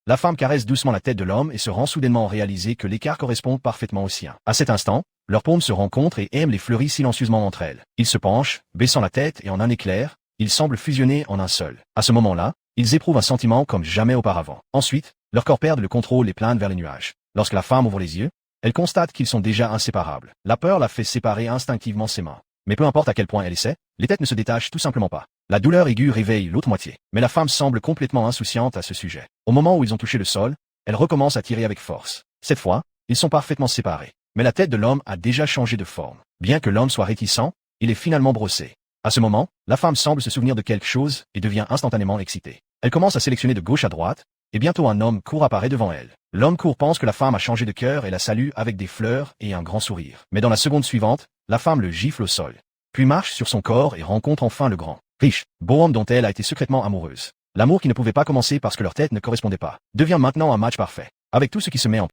la femme caresse doucement la tête de l'homme et se rend soudainement réaliser que l'écart correspond parfaitement au sien. À cet instant, leurs paumes se rencontrent et aiment les fleuris silencieusement entre elles. Ils se penchent, baissant la tête et en un éclair, ils semblent fusionner en un seul. À ce moment-là, ils éprouvent un sentiment comme jamais auparavant. Ensuite, leurs corps perdent le contrôle et planent vers les nuages. Lorsque la femme ouvre les yeux, elle constate qu'ils sont déjà inséparables. La peur la fait séparer instinctivement ses mains. Mais peu importe à quel point elle essaie, les têtes ne se détachent tout simplement pas. La douleur aiguë réveille l'autre moitié. Mais la femme semble complètement insouciante à ce sujet. Au moment où ils ont touché le sol, elle recommence à tirer avec force. Cette fois, ils sont parfaitement séparés. Mais la tête de l'homme a déjà changé de forme. Bien que l'homme soit réticent, il est finalement brossé. À ce moment, la femme semble se souvenir de quelque chose et devient instantanément excitée. Elle commence à sélectionner de gauche à droite, et bientôt un homme court apparaît devant elle. L'homme court pense que la femme a changé de cœur et la salue avec des fleurs et un grand sourire. Mais dans la seconde suivante, la femme le gifle au sol, puis marche sur son corps et rencontre enfin le grand, riche, beau homme dont elle a été secrètement amoureuse. L'amour qui ne pouvait pas commencer parce que leur tête ne correspondait pas, devient maintenant un match parfait. Avec tout ce qui se met en